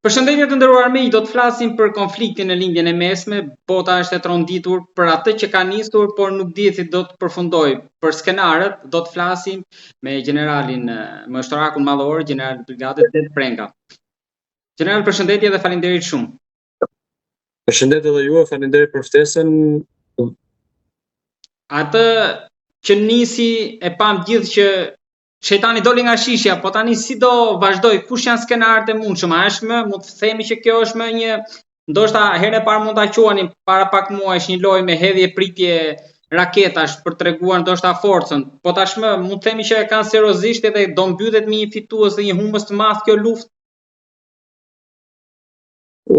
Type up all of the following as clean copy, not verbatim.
Përshëndetje të nderuar miq, do të flasim për konfliktin në lindjen e mesme. Bota është e tronditur për atë që ka nisur, por nuk dihet si do të përfundojë. Për skenarët do të flasim me generalin Mështorakun Mallor, general brigadës Det Prenga. General, përshëndetje dhe faleminderit shumë. Përshëndetje edhe ju, faleminderit për ftesën. Atë që nisi e pam gjithë që Shejtani doli nga shishja, po tani si do vazhdoj, kush janë skenarët e mundshëm? A është mund të themi që kjo është më një, ndoshta herën e parë mund ta quani para pak muajsh një lojë me hedhje pritje raketash për treguar ndoshta forcën, po tashmë mund të themi që e kanë seriozisht edhe do mbytet me një fitues dhe një humbës të madh kjo luftë.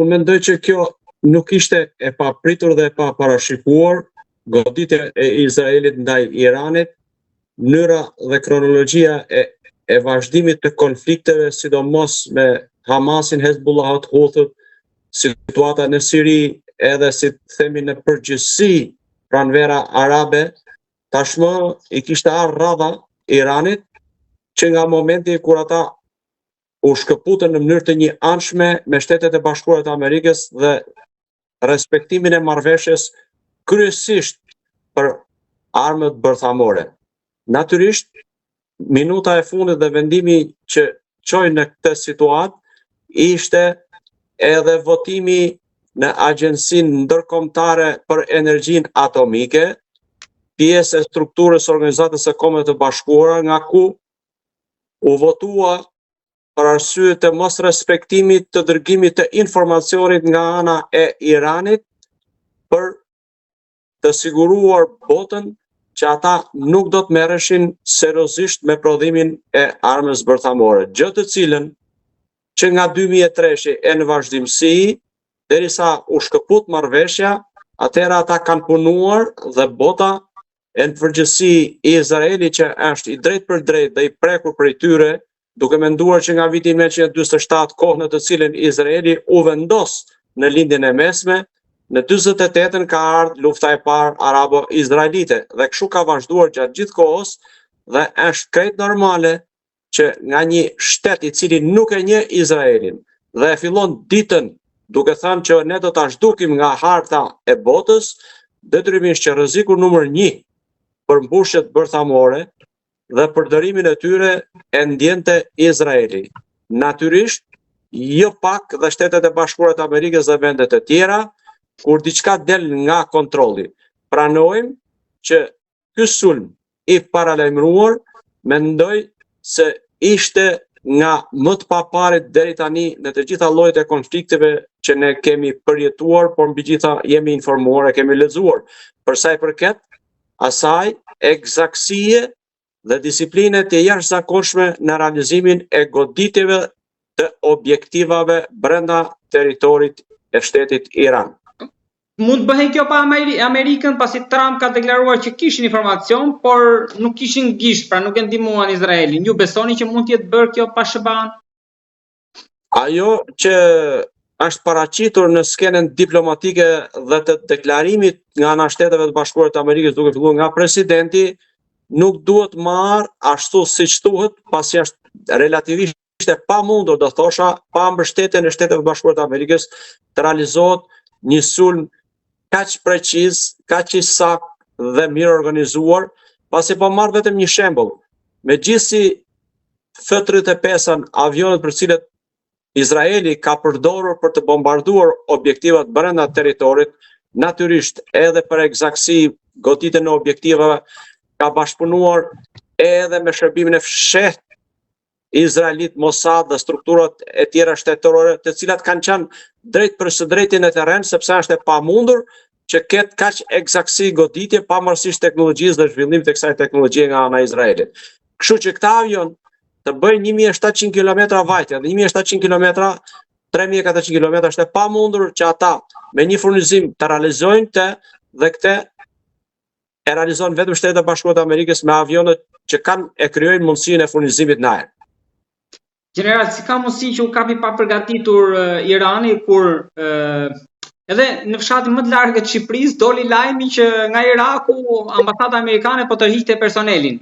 Unë mendoj që kjo nuk ishte e papritur dhe e paparashikuar, goditja e Izraelit ndaj Iranit, mënyra dhe kronologjia e vazhdimit të konflikteve, sidomos me Hamasin, Hezbollahut, Houthit, situata në Siri, edhe si të themi në përgjithësi pranvera arabe, tashmë i kishte ardhur radha Iranit që nga momenti kur ata u shkëputën në mënyrë të njëanshme me Shtetet e Bashkuara të Amerikës dhe respektimin e marrëveshjes kryesisht për armët bërthamore. Natyrisht, minuta e fundit dhe vendimi që çoi në këtë situatë ishte edhe votimi në Agjencinë Ndërkombëtare për Energjinë Atomike, pjesë e strukturës së Organizatës së Kombeve të Bashkuara, nga ku u votua për arsye të mos respektimit të dërgimit të informacionit nga ana e Iranit për të siguruar botën që ata nuk do të merreshin seriozisht me prodhimin e armës bërthamore, gjë të cilën që nga 2003 e në vazhdimsi, derisa u shkëput marrëveshja, atëherë ata kanë punuar dhe bota e në përgjithësi Izraeli që është i drejt për drejt dhe i prekur prej tyre, duke menduar që nga viti 1947, kohë në të cilën Izraeli u vendos në lindjen e mesme, në 48-ën ka ardhur lufta e parë arabo-izraelite dhe kështu ka vazhduar gjatë gjithë kohës dhe është krejt normale që nga një shtet i cili nuk e njeh Izraelin dhe e fillon ditën duke thënë që ne do ta zhdukim nga harta e botës, detyrimisht që rreziku numër 1 për mbushjet bërthamore dhe përdorimin e tyre e ndjente Izraeli. Natyrisht, jo pak dhe Shtetet e Bashkuara të Amerikës dhe vendet e tjera, kur diçka del nga kontrolli. Pranojmë që ky sulm i paralajmëruar mendoj se ishte nga më të paparit deri tani në të gjitha llojet e konflikteve që ne kemi përjetuar, por mbi gjitha jemi informuar e kemi lexuar. Për sa i përket asaj eksaktësie dhe disipline të jashtëzakonshme në realizimin e goditjeve të objektivave brenda territorit e shtetit Iran. Mund të bëhej kjo pa Amerikën, pasi Trump ka deklaruar që kishin informacion, por nuk kishin gisht, pra nuk e ndihmuan Izraelin. Ju besoni që mund të jetë bërë kjo pa shëban? Ajo që është paraqitur në skenën diplomatike dhe të deklarimit nga ana Shteteve të Bashkuara të Amerikës, duke filluar nga presidenti, nuk duhet marrë ashtu siç thuhet, pasi është relativisht e pamundur, do thosha, pa mbështetjen e Shteteve të Bashkuara të Amerikës të realizohet një sulm kaq preciz, kaq i saktë dhe mirë organizuar, pasi po marr vetëm një shembull. Megjithësi F-35 avionët për cilët Izraeli ka përdorur për të bombarduar objektivat brenda territorit, natyrisht edhe për eksaktësi goditjen e objektivave ka bashkëpunuar edhe me shërbimin e fshehtë Izraelit, Mossad dhe strukturat e tjera shtetërore, të cilat kanë qenë drejt për së drejti në terren, sepse është e pamundur që ketë kaq eksaktësi goditje pavarësisht teknologjisë dhe zhvillimit të kësaj teknologjie nga ana e Izraelit. Kështu që këta avion të bëjnë 1700 km vajtje, dhe 1700 km, 3400 km është e pamundur që ata me një furnizim të realizojnë të dhe këtë e realizon vetëm Shtetet e Bashkuara të Amerikës me avionët që e krijojnë mundësinë e furnizimit në ajër. General, si ka mundësi që u kapi pa përgatitur Irani kur edhe në fshatin më të largët të Shqipërisë doli lajmi që nga Iraku ambasada amerikane po tërhiqte personelin.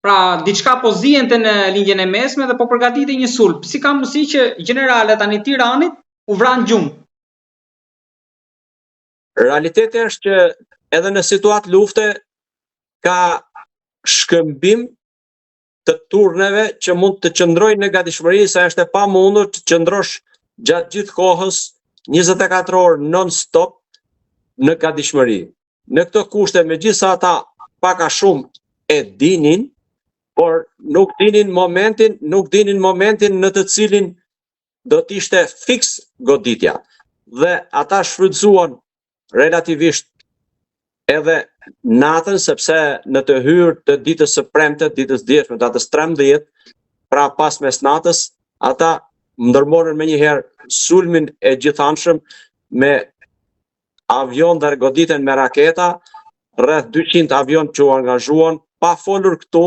Pra, diçka po zihente në linjën e mesme dhe po përgatitej një sulm. Si ka mundësi që gjenerale tani të Iranit u vranë gjumë? Realiteti është që edhe në situatë lufte ka shkëmbim të turneve që mund të qëndrojnë në gatishmëri, sa është e pamundur të qëndrosh gjatë gjithë kohës 24 orë non-stop në gatishmëri. Në këto kushte, megjithatë ata pak a shumë e dinin, por nuk dinin momentin në të cilin do t'ishte fiks goditja. Dhe ata shfrytzuan relativisht edhe natën, sepse në të hyrë të ditës së premte, ditës djeshme, datës 13, pra pas mesnatës, ata ndërmorën me njëherë sulmin e gjithanshëm me avion dhe goditen me raketa, rreth 200 avion që u angazhuan, pa folur këtu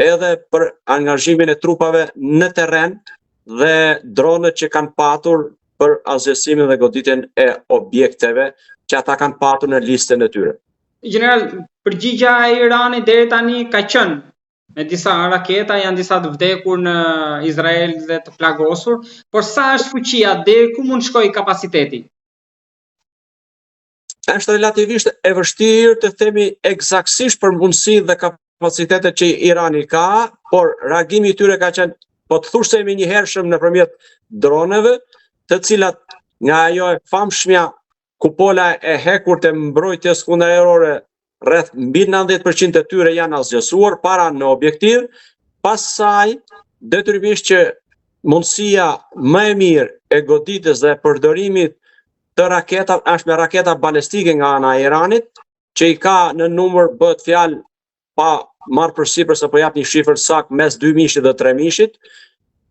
edhe për angazhimin e trupave në terren dhe dronët që kanë patur për azhesimin dhe goditjen e objekteve që ata kanë patur në listën e tyre. General, përgjigja e Iranit deri tani ka qenë me disa raketa, janë disa të vdekur në Izrael dhe të plagosur, por sa është fuqia, deri ku mund shkojë kapaciteti? Është relativisht e vështirë të themi eksaktësisht për mundësi dhe kapacitetet që Irani ka, por reagimi i tyre ka qenë, po të thushemi njëhershëm nëpërmjet droneve, të cilat nga ajo e famshmja kupola e hekur të mbrojtjes kundërajrore, rreth mbi 90% të tyre janë asgjësuar para në objektiv, pas saj detyrimisht që mundësia më e mirë e goditjes dhe përdorimit të raketa është me raketa balistike nga ana e Iranit, që i ka në numër, bëhet fjalë pa marrë përsipër se po jap një shifër sakt mes 2.000 dhe 3.000,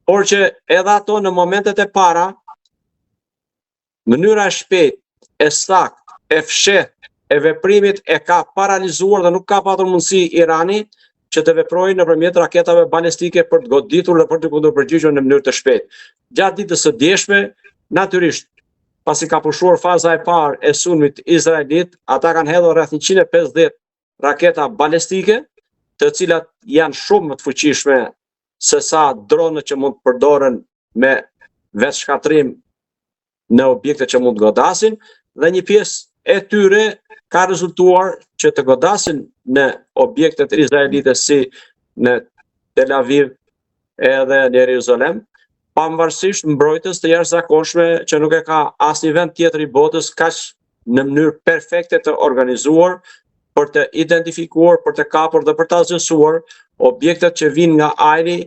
por që edhe ato në momentet e para, mënyra e shpejtë, e sakt, e fshehtë e veprimit e ka paralizuar dhe nuk ka patur mundësi Irani që të veprojë nëpërmjet raketave balistike për të goditur dhe për të kundërpërgjigjur në mënyrë të shpejtë. Gjatë ditës së djeshme, natyrisht, pasi ka pushuar faza e parë e sulmit izraelit, ata kanë hedhur rreth 150 raketa balistike, të cilat janë shumë më të fuqishme se sa dronët që mund të përdoren me vetë shkatrim në objekte që mund të godasin, dhe një pjesë e tyre ka rezultuar që të godasin në objektet izraelite si në Tel Aviv edhe në Jeruzalem, pavarësisht mbrojtjes të jashtëzakonshme që nuk e ka asnjë vend tjetër i botës kaq në mënyrë perfekte të organizuar për të identifikuar, për të kapur dhe për të azhësuar objektet që vinë nga ajri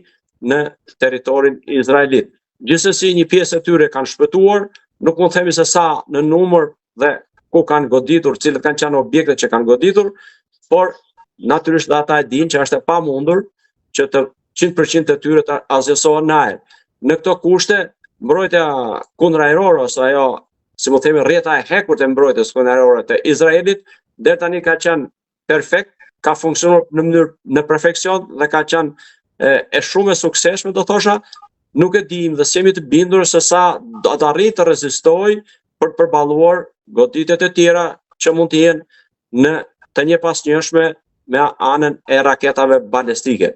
në territorin izraelit. Gjithsesi, një pjesë e tyre kanë shpëtuar, nuk mund të themi se sa në numër dhe ku kanë goditur, cilët kanë qenë objektet që kanë goditur, por natyrisht dhe ata e dinë që është e pamundur që të 100% të tyre të azhësohen në ajër. Në këto kushte, mbrojtja kundërajrore ose ajo, si më themi, rrjeta e hekur të mbrojtjes kundërajrore të Izraelit, deri tani ka qenë perfekt, ka funksionuar në mënyrë në perfeksion dhe ka qenë e shumë e suksesshme, do thosha. Nuk e dim dhe jemi të bindur se sa do të arrijë të rezistojë për të përballuar goditjet e tjera që mund të jenë në të njëpasnjëshme me anën e raketave balistike.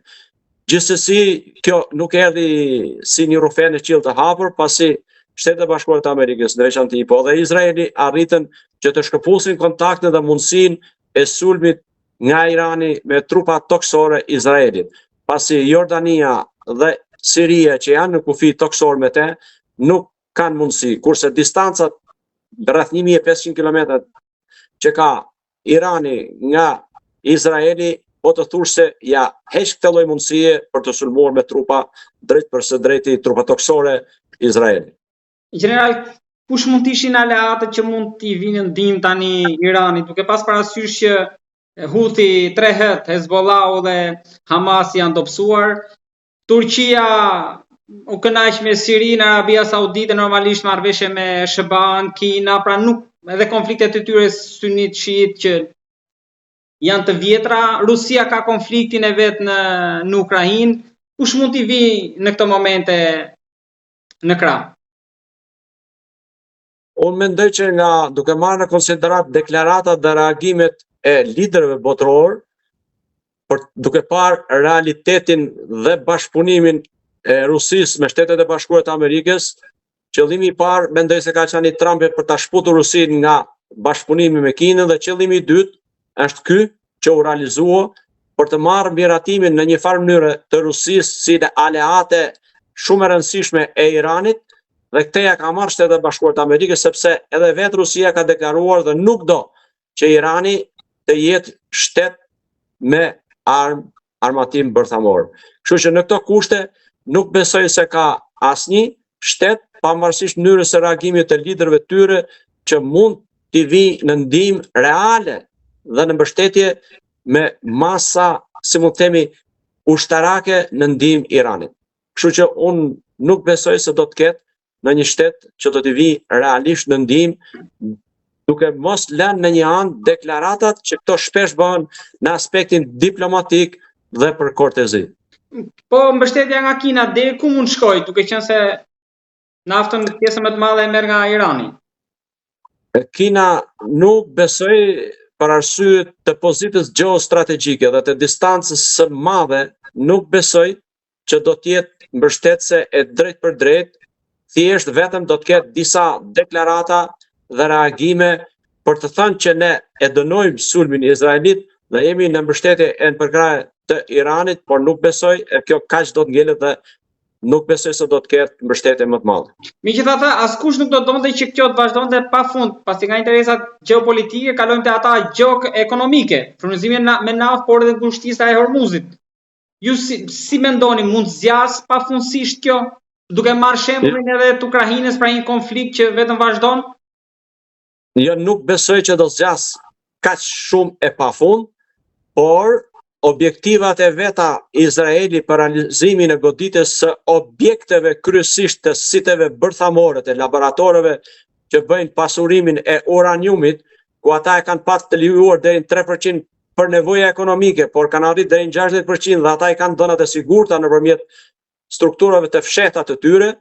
Gjithsesi, kjo nuk erdhi si një rufe në qiell të hapur, pasi Shtetet e Bashkuara të Amerikës, në veçantë po dhe Izraeli arritën që të shkëpusin kontaktin dhe mundësinë e sulmit nga Irani me trupa toksore Izraelit, pasi Jordania dhe Siria që janë në kufi toksor me te, nuk kanë mundësi, kurse distancat rreth 1500 km që ka Irani nga Izraeli, po të thush se ja heq këtë lloj mundësie për të sulmuar me trupa drejt për së drejti, trupa toksore Izraeli. General, kush mund të ishin aleatët që mund t'i vinë ndihmë tani Iranit, duke pas parasysh që Houthi 3 Hezbollahu dhe Hamas janë dobësuar, Turqia u kënaq me Sirinë, Arabia Saudite normalisht marrëveshje me SBA-n, Kina, pra nuk edhe konfliktet e tyre sunit shiit që janë të vjetra, Rusia ka konfliktin e vet në Ukrainë, kush mund t'i vi në këto momente në krah? Unë mendoj që nga duke marrë në konsiderat deklaratat dhe reagimet e liderëve botëror, duke parë realitetin dhe bashkëpunimin e Rusisë me Shtetet e Bashkuara të Amerikës, qëllimi i parë mendoj se ka qenë i Trumpit për ta shputur Rusinë nga bashkëpunimi me Kinën, dhe qëllimi i dytë është ky që u realizua për të marrë miratimin në një farë mënyrë të Rusisë si aleate shumë e rëndësishme e Iranit, dhe këtë ja ka marrë Shtetet e Bashkuara të Amerikës, sepse edhe vetë Rusia ka deklaruar dhe nuk do që Irani të jetë shtet me armatim bërthamor. Kështu që në këto kushte nuk besoj se ka asnjë shtet, pavarësisht mënyrës së reagimit të liderëve të tyre, që mund t'i vijë në ndihmë reale dhe në mbështetje me masa, si mund të themi, ushtarake në ndihmë Iranit. Kështu që unë nuk besoj se do të ketë në një shtet që do t'i vijë realisht në ndihmë, duke mos lënë në një anë deklaratat që këto shpesh bëhen në aspektin diplomatik dhe për kortezi. Po mbështetja nga Kina deri ku mund shkojë, duke qenë se naftën pjesën më të madhe e merr nga Irani? Kina nuk besoj, për arsye të pozitës gjeostrategjike dhe të distancës së madhe, nuk besoj që do të jetë mbështetëse e drejt për drejt, thjesht vetëm do të ketë disa deklarata dhe reagime për të thënë që ne e dënojmë sulmin izraelit dhe jemi në mbështetje e në përkrahje të Iranit, por nuk besoj, e kjo kaq do të ngelet dhe nuk besoj se do të ketë mbështetje më të madhe. Megjithatë, askush nuk do donte që kjo të vazhdonte pafund, pasi nga interesat gjeopolitike kalojmë te ata gjeoekonomike, furnizimin me naftë, por edhe ngushtisa e Hormuzit. Ju si mendoni, mund zgjas pafundësisht kjo, duke marrë shembullin edhe të Ukrainës pra një konflikt që vetëm vazhdon? Jo, nuk besoj që do zgjas kaq shumë e pafund, por objektivat e veta Izraeli për realizimin e goditjes së objekteve kryesisht të siteve bërthamore të laboratoreve që bëjnë pasurimin e uraniumit, ku ata e kanë pas të lejuar deri në 3% për nevoja ekonomike, por kanë arritur deri në 60% dhe ata i kanë dhënat e sigurta nëpërmjet strukturave të fshehta të tyre,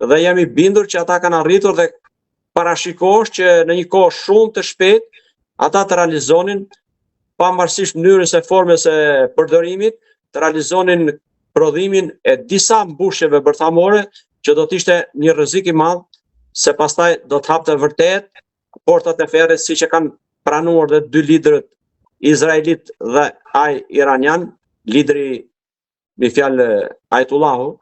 dhe jam i bindur që ata kanë arritur dhe parashikosh që në një kohë shumë të shpejtë ata të realizonin, pavarësisht mënyrës e formës e përdorimit, të realizonin prodhimin e disa mbushjeve bërthamore, që do të ishte një rrezik i madh, se pastaj do të hapte vërtet portat e ferrit, siç e kanë pranuar dhe dy liderët izraelit dhe ai iranian, lideri me fjalë Ajtullahu,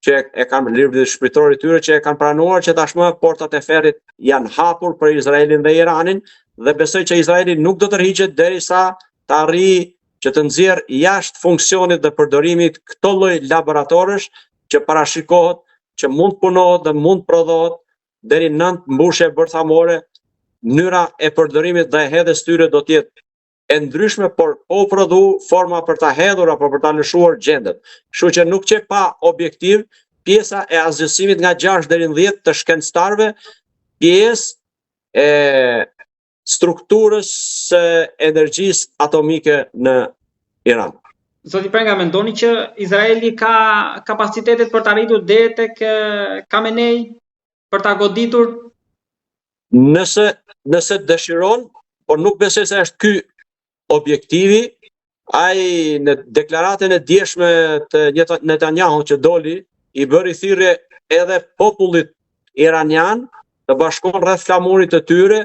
që e kanë lideri shpirtëror i tyre, që e kanë pranuar që tashmë portat e ferrit janë hapur për Izraelin dhe Iranin, dhe besoj që Izraeli nuk do të rrihet derisa të arrijë që të nxjerrë jashtë funksionit dhe përdorimit këto lloj laboratorësh që parashikohet që mund punohet dhe mund prodhohet deri 9 mbushje bërthamore. Mënyra e përdorimit dhe hedhjes tyre do të jetë e ndryshme, por po prodhu forma për ta hedhur apo për ta lëshuar gjendet. Kështu që nuk që pa objektiv, pjesa e asgjësimit nga 6 deri në 10 të shkencëtarëve, pjesë e strukturës së energjisë atomike në Iran. Zoti Prenga, mendoni që Izraeli ka kapacitetet për të arritur deri tek Khamenei për ta goditur? Nëse dëshiron, por nuk besoj se është ky objektivi. Ai në deklaratën e djeshme të Netanyahu që doli, i bëri thirrje edhe popullit iranian të bashkohen rreth flamurit të tyre.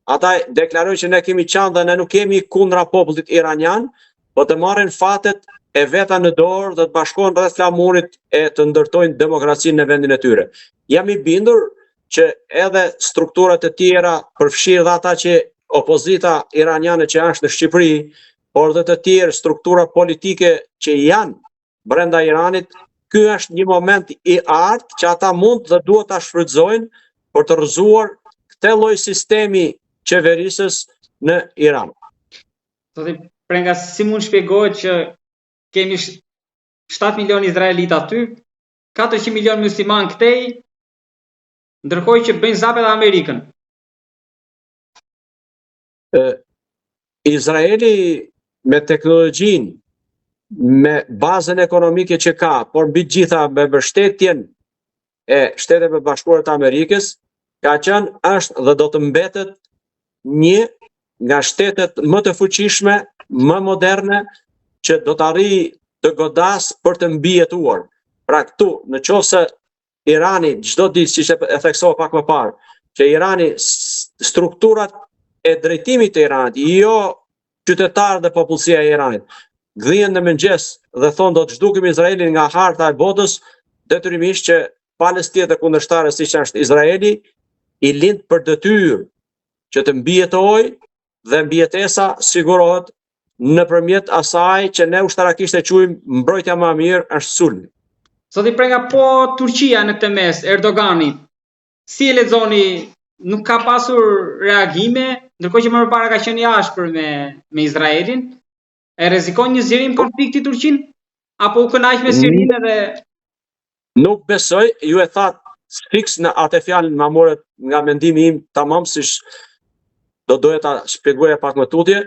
Ata deklarojnë që ne kemi qenë dhe ne nuk kemi kundra popullit iranian, po të marrin fatet e veta në dorë dhe të bashkohen rreth flamurit e të ndërtojnë demokracinë në vendin e tyre. Jam i bindur që edhe strukturat e tjera, përfshirë dhe ata që opozita iraniane që është në Shqipëri, por dhe të tjerë struktura politike që janë brenda Iranit, ky është një moment i artë që ata mund dhe duhet ta shfrytëzojnë për të rrëzuar këtë lloj sistemi qeverisës në Iran. Zoti Prenga, si mund shpjegohet që kemi 7 milion izraelit aty, 400 milion musliman këtej, ndërkohë që bëjnë zapet Amerikën? Izraeli me teknologjinë, me bazën ekonomike që ka, por mbi gjitha me mbështetjen e Shteteve Bashkuara të Amerikës, ka qenë, është dhe do të mbetet një nga shtetet më të fuqishme, më moderne që do të arrijë të godas për të mbijetuar. Pra këtu, në qoftë se Irani çdo ditë, siç e theksova pak më parë, që Irani strukturat e drejtimit të Iranit, jo qytetarët dhe popullsia e Iranit, gdhihen në mëngjes dhe thonë do të zhdukim Izraelin nga harta e botës, detyrimisht që palës tjetër kundërshtare siç është Izraeli, i lind për detyrë që të mbijetojë dhe mbijetesa sigurohet nëpërmjet asaj që ne ushtarakisht e quajmë mbrojtja më e mirë është sulmi. Zoti Prenga, po Turqia në këtë mes, Erdogani, si e lexoni, nuk ka pasur reagime, ndërkohë që më parë ka qenë i ashpër me Izraelin, e rrezikon një zgjerim konflikti Turqin apo u kënaq me Sirinë edhe Nuk besoj, ju e thatë fiks në atë fjalën ma morët nga mendimi im tamam, siç do doja ta shpjegoja pak më tutje.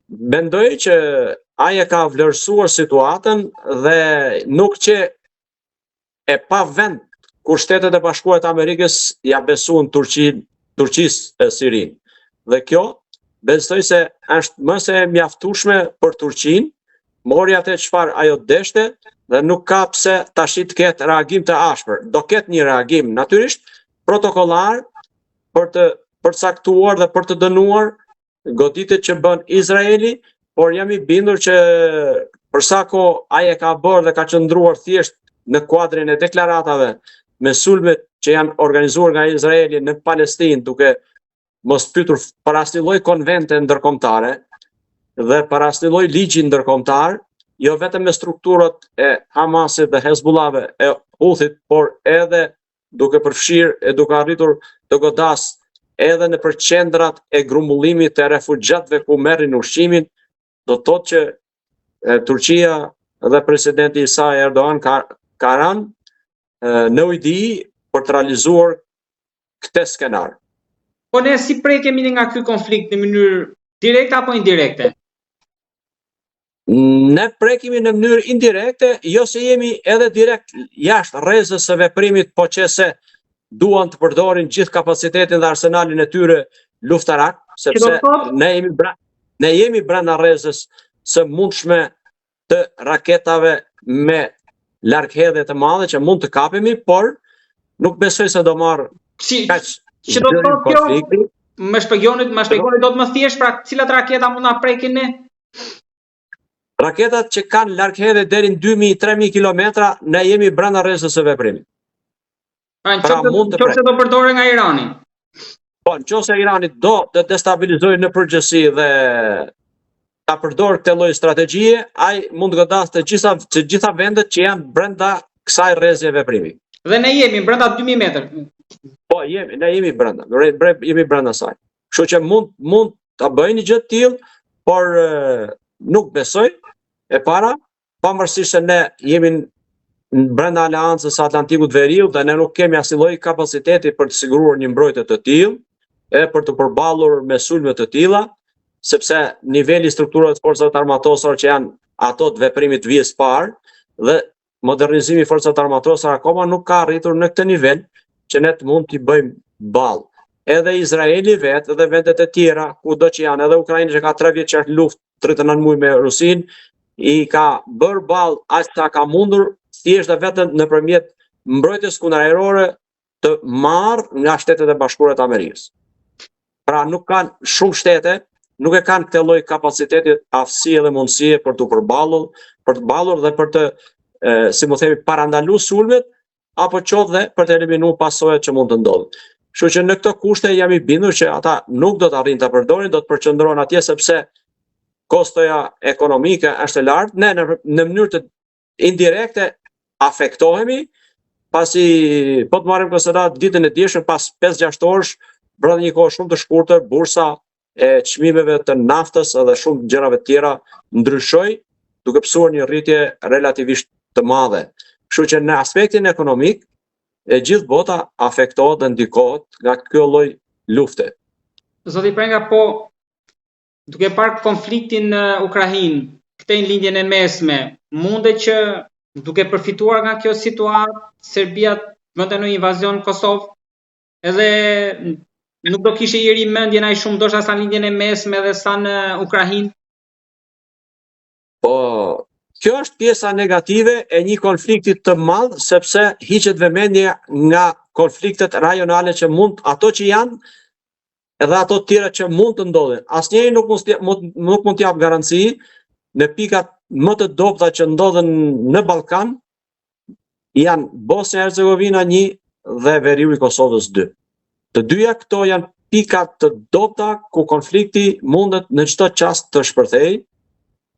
Mendoj që ai e ka vlerësuar situatën dhe nuk që e pa vend kur Shtetet e Bashkuara të Amerikës ja besuan Turqisë Sirinë. Dhe kjo besoj se është më se mjaftueshme për Turqinë, mori atë çfarë ajo deshte dhe nuk ka pse tash të ketë reagim të ashpër. Do ketë një reagim natyrisht protokollar për të përcaktuar dhe për të dënuar goditjet që bën Izraeli, por jam i bindur që për sa kohë ai e ka bërë dhe ka qëndruar thjesht në kuadrin e deklaratave me sulmet që janë organizuar nga Izraeli në Palestinë, duke mos pyetur për asnjë lloj konvente ndërkombëtare dhe për asnjë lloj ligji ndërkombëtar, jo vetëm me strukturat e Hamasit dhe Hezbollahve e Houthit, por edhe duke përfshirë e duke arritur të godas edhe në qendrat e grumbullimit të refugjatëve ku merrin ushqimin, do të thotë që Turqia dhe presidenti i saj Erdogan ka rënë në ujdi për të realizuar këtë skenar. Po ne si prekemi nga ky konflikt në mënyrë direkte apo indirekte? Ne prekemi në mënyrë indirekte, jo se jemi edhe direkt jashtë rrezës së veprimit, po që se duan të përdorin gjithë kapacitetin dhe arsenalin e tyre luftarak, sepse ne jemi brenda rrezës së mundshme të raketave me largëhedhje të madhe që mund të kapemi, por nuk besoj se do marr që do të thotë kjo, më shpjegoni do të më thjesht, pra cilat raketa mund na prekin ne? Raketat që kanë largëhedhje deri në 2000-3000 kilometra, ne jemi brenda rrezës së veprimit. Pra nëse do përdoren nga Irani. Po, nëse Irani do të destabilizojë në përgjithësi dhe ta përdorë këtë lloj strategjie, ai mund të godasë të gjitha vendet që janë brenda kësaj rrezë veprimi. Dhe ne jemi brenda 2000 metër. Po, ne jemi brenda saj. Kështu që mund ta bëjnë një gjë të tillë, por nuk besoj e para, pavarësisht se ne jemi brenda aleancës Atlantikut Veriut dhe ne nuk kemi asnjë lloj kapaciteti për të siguruar një mbrojtje të tillë e për të përballur me sulme të tilla, sepse niveli i strukturave të forcave armatosore që janë ato të veprimit të vijës parë dhe modernizimi i forcave armatosore akoma nuk ka arritur në këtë nivel që ne të mund t'i bëjmë ballë. Edhe Izraeli vetë dhe vendet e tjera, kudo që janë, edhe Ukraina që ka 3 vjet që është luftë 39 muaj me Rusinë, i ka bërë ballë aq sa ka mundur, thjesht dhe vetëm nëpërmjet mbrojtjes kundërajrore të marrë nga Shtetet e Bashkuara të Amerikës. Pra nuk kanë shumë shtete, nuk e kanë këtë lloj kapaciteti, aftësie dhe mundësie për të përballur dhe për të, si më themi, parandaluar sulmet, apo qoftë dhe për të eliminuar pasojat që mund të ndodhin. Kështu që në këto kushte jam i bindur që ata nuk do të arrijnë ta përdorin, do të përqendrohen atje sepse kostoja ekonomike është e lartë, ne në mënyrë të indirekte afektohemi, pasi po të marrim konsiderat ditën e dieshme pas 5-6 orësh, brenda një kohë shumë të shkurtër, bursa e çmimeve të naftës edhe shumë gjërave tjera ndryshoi, duke pësuar një rritje relativisht të madhe. Kështu që në aspektin ekonomik, e gjithë bota afektohet dhe ndikohet nga kjo lloj lufte. Zoti Prenga, po duke parë konfliktin në Ukrainë, këtë në lindjen e mesme, mundet që duke përfituar nga kjo situatë, Serbia vënte në invazion Kosovë, edhe nuk do kishte i mendjen ai shumë ndoshta sa në lindjen e mesme dhe sa në Ukrainë? Po, kjo është pjesa negative e një konflikti të madh, sepse hiqet vëmendja nga konfliktet rajonale që ato që janë edhe ato tjera që mund të ndodhin. Asnjëri nuk mund t'jap garanci në pikat më të dobta që ndodhen në Ballkan, janë Bosnia e Hercegovina 1 dhe veriu i Kosovës 2. Të dyja këto janë pikat të dobta ku konflikti mundet në çdo çast të shpërthejë,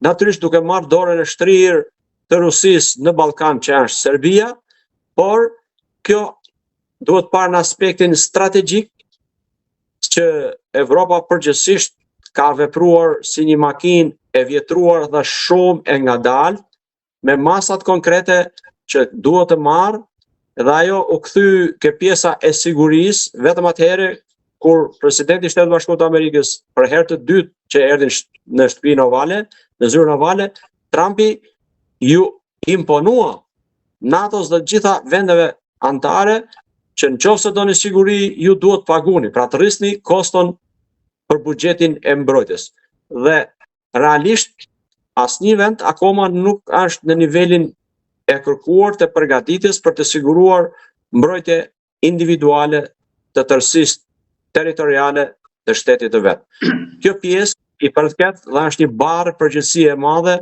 natyrisht duke marrë dorën e shtrirë të Rusisë në Ballkan që është Serbia, por kjo duhet parë në aspektin strategjik që Evropa përgjithsisht ka vepruar si një makinë e vjetruar dhe shumë e ngadalë, me masat konkrete që duhet të marrë, dhe ajo u kthy ke pjesa e sigurisë vetëm atëherë kur presidenti i Shtetit Bashkuar të Amerikës për herë të dytë që erdhi në shtëpinë ovale, në zyrën ovale, Trumpi ju imponua NATO-s dhe gjitha vendeve antare që nëse doni siguri ju duhet paguni, pra të rrisni koston për buxhetin e mbrojtjes. Dhe realisht asnjë vend akoma nuk është në nivelin e kërkuar të përgatitjes për të siguruar mbrojtje individuale të tërësisë territoriale të shtetit të vet. Kjo pjesë i përket dhe është një barë përgjegjësie e madhe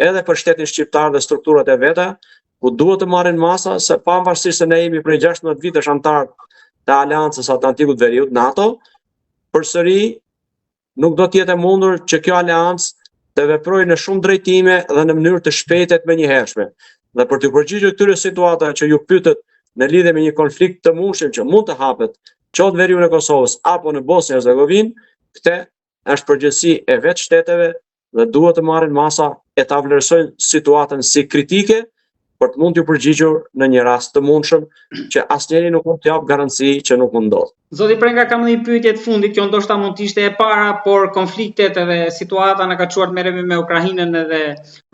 edhe për shtetin shqiptar dhe strukturat e veta, ku duhet të marrin masa se pavarësisht se ne jemi prej 16 vitesh antar të Aleancës Atlantikut Veriut NATO, përsëri nuk do të jetë e mundur që kjo aleancë të veprojë në shumë drejtime dhe në mënyrë të shpejtë e menjëhershme. Dhe për të përgjigjur këtyre situatave që ju pyetët në lidhje me një konflikt të mundshëm që mund të hapet, qoftë në veriun e Kosovës apo në Bosnjë e Hercegovinë, këtë është përgjegjësi e vetë shteteve dhe duhet të marrin masa e ta vlerësojnë situatën si kritike për të mund t'ju përgjigjur në një rast të mundshëm që asnjëri nuk mund t'jap garanci që nuk mund ndodh. Zoti Prenga, kam një pyetje të fundit, kjo ndoshta mund të ishte e para, por konfliktet edhe situata na ka çuar me Ukrainën edhe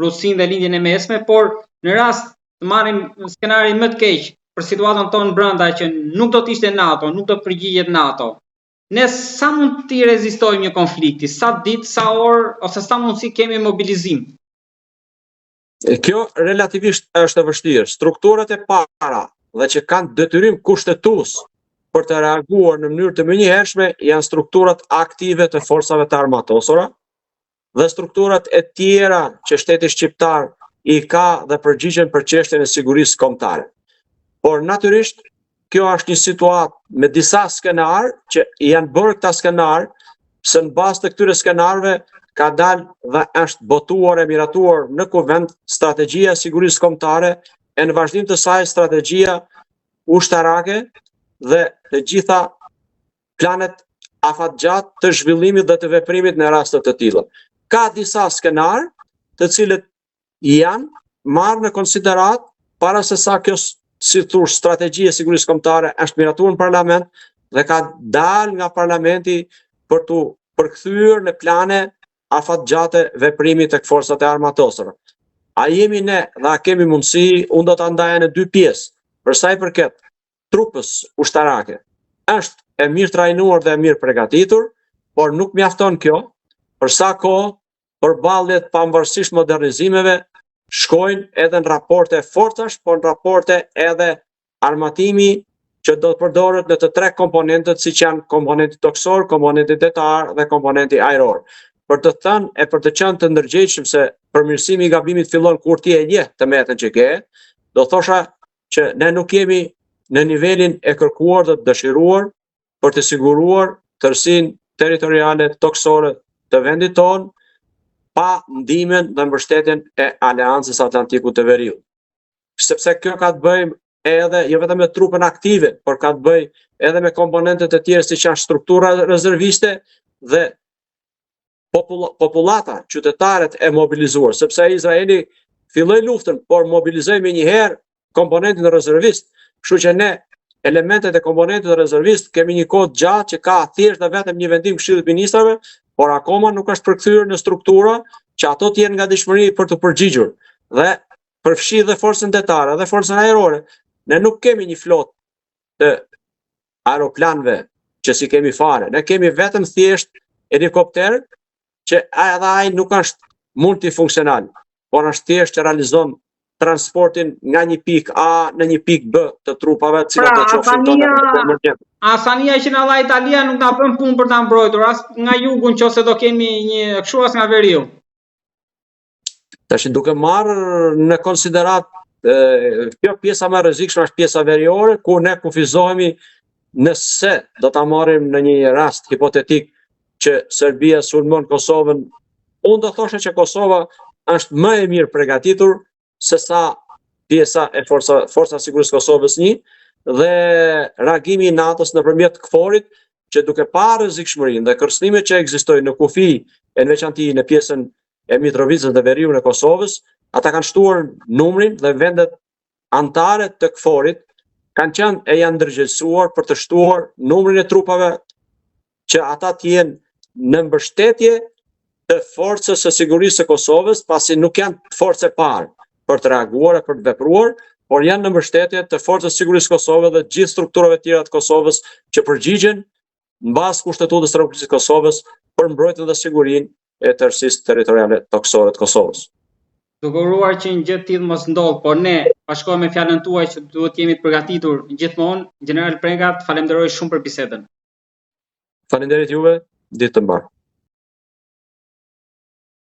Rusinë dhe lindjen e mesme, por në rast të marrim skenarin më të keq për situatën tonë brenda që nuk do të ishte NATO, nuk do të përgjigjet NATO. Ne sa mund t'i rezistojmë një konflikti, sa ditë, sa orë, ose sa mundësi kemi mobilizim? Kjo relativisht është e vështirë. Strukturat e para dhe që kanë detyrim kushtetues për të reaguar në mënyrë të menjëhershme janë strukturat aktive të forcave të armatosura dhe strukturat e tjera që shteti shqiptar i ka dhe përgjigjen për çështjen e sigurisë kombëtare. Por natyrisht kjo është një situatë me disa skenar që janë bërë këta skenar, se në bazë të këtyre skenarëve ka dalë dhe është botuar e miratuar në kuvend strategjia e sigurisë kombëtare e në vazhdim të saj strategjia ushtarake dhe të gjitha planet afatgjat të zhvillimit dhe të veprimit në raste të tilla. Ka disa skenar të cilët janë marrë në konsiderat para se sa kjo si thua strategjia e sigurisë kombëtare është miratuar në parlament dhe ka dalë nga parlamenti për të përkthyer në plane afatgjate veprimit tek forcat e armatosura. A jemi ne dhe a kemi mundësi, unë do ta ndaja në dy pjesë. Për sa i përket trupës ushtarake, është e mirë trajnuar dhe e mirë përgatitur, por nuk mjafton kjo, për sa kohë përballjet pavarësisht modernizimeve shkojnë edhe në raporte forcash, por në raporte edhe armatimi që do të përdoret në të tre komponentët, siç janë komponenti toksor, komponenti detar dhe komponenti ajror. Për të thënë e për të qenë të ndërgjegjshëm se përmirësimi i gabimit fillon kur ti e njeh të metën që ke, do thosha që ne nuk jemi në nivelin e kërkuar dhe të dëshiruar për të siguruar tërësinë territoriale toksore të vendit tonë pa ndihmën dhe mbështetjen e Aleancës Atlantikut të Veriut. Sepse kjo ka të bëjë edhe jo vetëm me trupën aktive, por ka të bëjë edhe me komponentet e tjerë siç janë struktura rezerviste dhe popullata, qytetarët e mobilizuar, sepse Izraeli filloi luftën, por mobilizoi më njëherë komponentin rezervist, kështu që ne elementet e komponentit rezervist kemi një kohë gjatë që ka thjesht dhe vetëm një vendim Këshillit Ministrave, por akoma nuk është përkthyer në struktura që ato të jenë nga dishmëri për të përgjigjur dhe përfshi dhe forcën detare dhe forcën ajrore. Ne nuk kemi një flotë të aeroplanëve që si kemi fare, ne kemi vetëm thjesht helikopter që edhe ai nuk është multifunksional. por është thjesht që realizon transportin nga një pikë A në një pikë B të trupave, të cilat do qofshin tonë. Asania që na dha Italia nuk na bën punë për ta mbrojtur, as nga jugu nëse do kemi një kështu as nga veriu. Tash duke marrë në konsiderat kjo pjesa më e rrezikshme është pjesa veriore, ku ne kufizohemi nëse do ta marrim në një rast hipotetik që Serbia sulmon Kosovën, unë do thosha që Kosova është më e mirë përgatitur se sa pjesa e Forca Sigurisë Kosovës 1 dhe reagimi i NATO-s nëpërmjet KFOR-it, që duke parë rrezikshmërinë dhe kërcënimet që ekzistojnë në kufi e në veçanti në pjesën e Mitrovicës dhe Veriut në Kosovës, ata kanë shtuar numrin dhe vendet anëtare të KFOR-it kanë qenë e janë ndërgjegjësuar për të shtuar numrin e trupave që ata të jenë në mbështetje të forcës së sigurisë së Kosovës, pasi nuk janë forcë e parë për të reaguar e për të vepruar, por janë në mbështetje të forcës së sigurisë së Kosovës dhe gjithë strukturave tjera të Kosovës që përgjigjen mbas Kushtetutës së Republikës së Kosovës për mbrojtjen dhe sigurinë e tërësisë territoriale toksore të Kosovës. Duke uruar që një gjë të tillë mos ndodh, por ne bashkohemi me fjalën tuaj që duhet jemi të përgatitur gjithmonë. General Prega, të falenderoj shumë për bisedën. Faleminderit juve, ditë të mbarë.